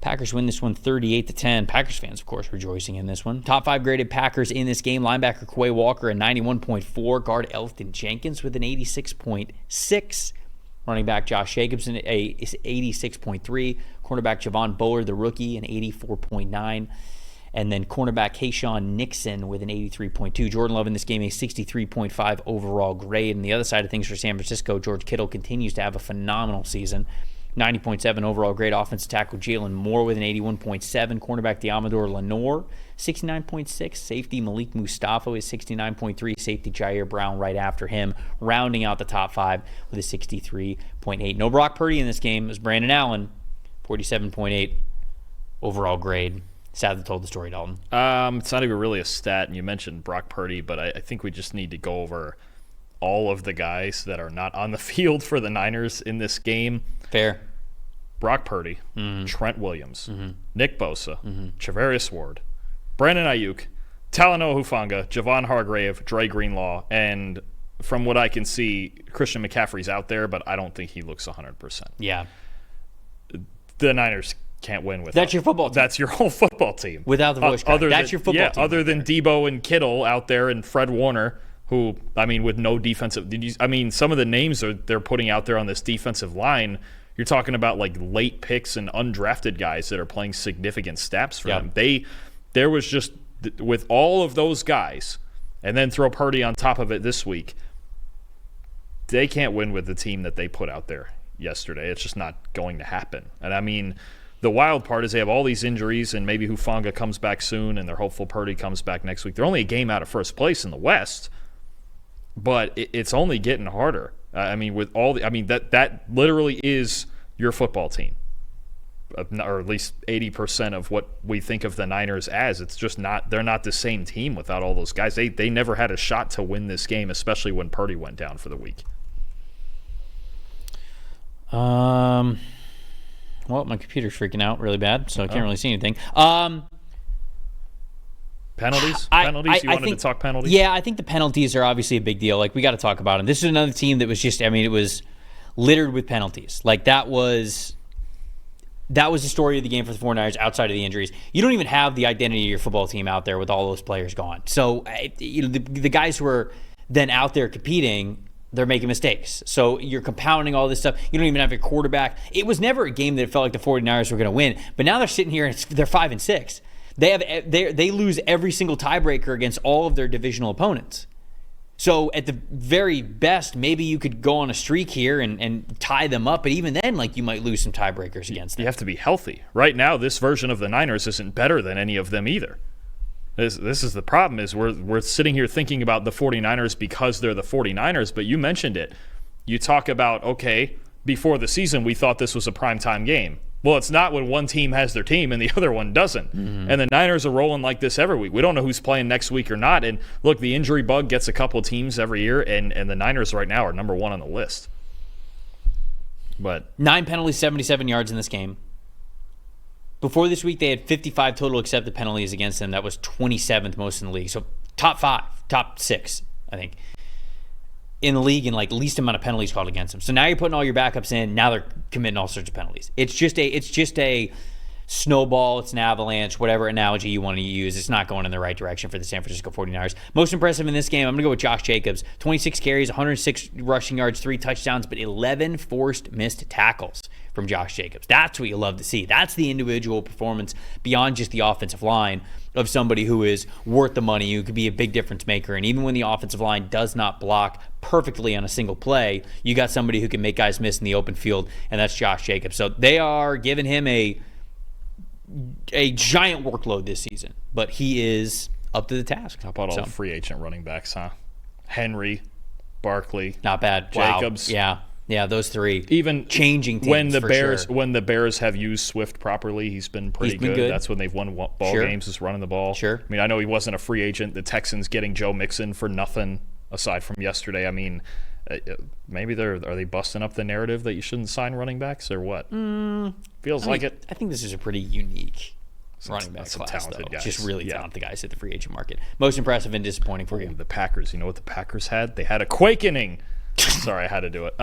Packers win this one 38-10. Packers fans, of course, rejoicing in this one. Top 5 graded Packers in this game. Linebacker Quay Walker, a 91.4. Guard Elfton Jenkins with an 86.6. Running back Josh Jacobs, an 86.3. Cornerback Javon Bullard, the rookie, an 84.9. And then cornerback Kayshawn Nixon with an 83.2. Jordan Love in this game, a 63.5 overall grade. And the other side of things for San Francisco, George Kittle continues to have a phenomenal season. 90.7 overall grade. Offensive tackle Jalen Moore with an 81.7. Cornerback Diamador Lenore, 69.6. Safety Malik Mustafa is 69.3. Safety Jair Brown right after him, rounding out the top 5 with a 63.8. No Brock Purdy in this game. It was Brandon Allen, 47.8 overall grade. Sadly told the story, Dalton. It's not even really a stat, and you mentioned Brock Purdy, but I think we just need to go over all of the guys that are not on the field for the Niners in this game. Fair. Brock Purdy, Trent Williams, Nick Bosa, Charvarius Ward, Brandon Ayuk, Talanoa Hufanga, Javon Hargrave, Dre Greenlaw, and from what I can see, Christian McCaffrey's out there, but I don't think he looks 100%. Yeah. The Niners can't win without. That's your football team. That's your whole football team. Without the voice crack. That's your football team. Other than Debo and Kittle out there and Fred Warner, who, I mean, with no defensive. Some of the names they're putting out there on this defensive line, you're talking about like late picks and undrafted guys that are playing significant snaps for them. There was just, with all of those guys, and then throw Purdy on top of it this week, they can't win with the team that they put out there yesterday. It's just not going to happen. And I mean, the wild part is they have all these injuries, and maybe Hufanga comes back soon, and they're hopeful Purdy comes back next week. They're only a game out of first place in the West, but it's only getting harder. That literally is your football team, or at least 80% of what we think of the Niners as. It's just not. They're not the same team without all those guys. They never had a shot to win this game, especially when Purdy went down for the week. Well, my computer's freaking out really bad, so I can't really see anything. Penalties? You wanted to talk penalties? Yeah, I think the penalties are obviously a big deal. Like, we got to talk about them. This is another team that was just, it was littered with penalties. Like, that was the story of the game for the 49ers outside of the injuries. You don't even have the identity of your football team out there with all those players gone. So, the guys who are then out there competing, they're making mistakes. So you're compounding all this stuff. You don't even have a quarterback. It was never a game that it felt like the 49ers were going to win. But now they're sitting here and they're 5-6. They lose every single tiebreaker against all of their divisional opponents. So at the very best, maybe you could go on a streak here and tie them up. But even then, like, you might lose some tiebreakers against them. You have to be healthy. Right now, this version of the Niners isn't better than any of them either. This is the problem, is we're sitting here thinking about the 49ers because they're the 49ers, but you mentioned it. You talk about, okay, before the season we thought this was a primetime game. Well, it's not when one team has their team and the other one doesn't. Mm-hmm. And the Niners are rolling like this every week. We don't know who's playing next week or not. And look, the injury bug gets a couple teams every year, and the Niners right now are number 1 on the list. But 9 penalties, 77 yards in this game. Before this week, they had 55 total accepted penalties against them. That was 27th most in the league. So top 6, I think, in the league, and like least amount of penalties called against them. So now you're putting all your backups in. Now they're committing all sorts of penalties. It's just a snowball. It's an avalanche, whatever analogy you want to use. It's not going in the right direction for the San Francisco 49ers. Most impressive in this game, I'm going to go with Josh Jacobs. 26 carries, 106 rushing yards, 3 touchdowns, but 11 forced missed tackles from Josh Jacobs. That's what you love to see. That's the individual performance beyond just the offensive line of somebody who is worth the money, who could be a big difference maker. And even when the offensive line does not block perfectly on a single play, you got somebody who can make guys miss in the open field, and that's Josh Jacobs. So they are giving him a giant workload this season, but he is up to the task. How about all the free agent running backs, huh? Henry, Barkley, not bad. Jacobs. Wow. Yeah, those 3. Even changing teams when the Bears have used Swift properly, he's been pretty good. That's when they've won ball games, is running the ball. Sure. I mean, I know he wasn't a free agent. The Texans getting Joe Mixon for nothing aside from yesterday. I mean, maybe are they busting up the narrative that you shouldn't sign running backs or what? Feels like it. I think this is a pretty unique running back class, talented guys. Just really talented guys at the free agent market. Most impressive and disappointing for you. The Packers. You know what the Packers had? They had a quakening. Sorry, I had to do it.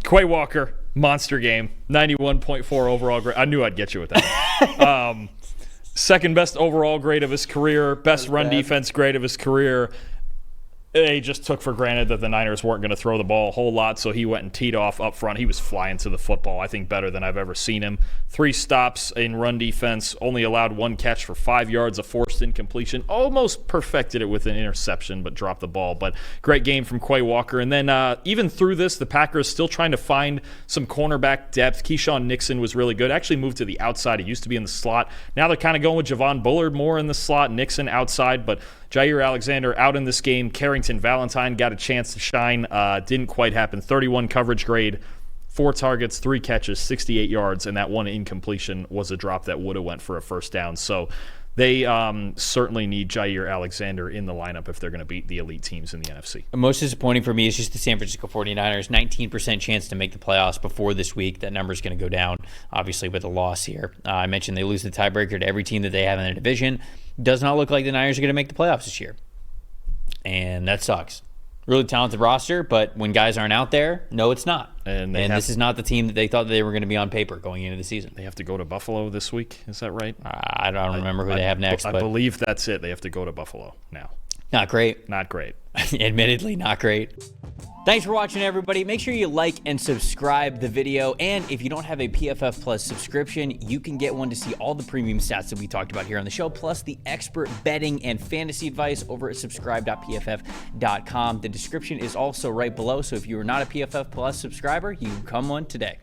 Quay Walker, Monster game. 91.4 overall grade. I knew I'd get you with that. Second best overall grade of his career. Best run defense grade of his career. They just took for granted that the Niners weren't going to throw the ball a whole lot, so he went and teed off up front. He was flying to the football, I think, better than I've ever seen him. 3 stops in run defense, only allowed 1 catch for 5 yards, a forced incompletion. Almost perfected it with an interception, but dropped the ball. But great game from Quay Walker. And then even through this, the Packers still trying to find some cornerback depth. Keyshawn Nixon was really good. Actually moved to the outside. He used to be in the slot. Now they're kind of going with Javon Bullard more in the slot, Nixon outside, but Jair Alexander out in this game. Carrington Valentine got a chance to shine. Didn't quite happen. 31 coverage grade, 4 targets, 3 catches, 68 yards, and that 1 incompletion was a drop that would have went for a first down. So they certainly need Jair Alexander in the lineup if they're going to beat the elite teams in the NFC. Most disappointing for me is just the San Francisco 49ers. 19% chance to make the playoffs before this week. That number is going to go down, obviously, with a loss here. I mentioned they lose the tiebreaker to every team that they have in their division. Does not look like the Niners are going to make the playoffs this year. And that sucks. Really talented roster, but when guys aren't out there, no, it's not. And this is not the team that they thought they were going to be on paper going into the season. They have to go to Buffalo this week. Is that right? I don't remember who they have next. I believe that's it. They have to go to Buffalo now. Not great. Not great. Admittedly, not great. Thanks for watching, everybody. Make sure you like and subscribe the video. And if you don't have a PFF Plus subscription, you can get one to see all the premium stats that we talked about here on the show, plus the expert betting and fantasy advice over at subscribe.pff.com. The description is also right below, so if you are not a PFF Plus subscriber, you can become one today.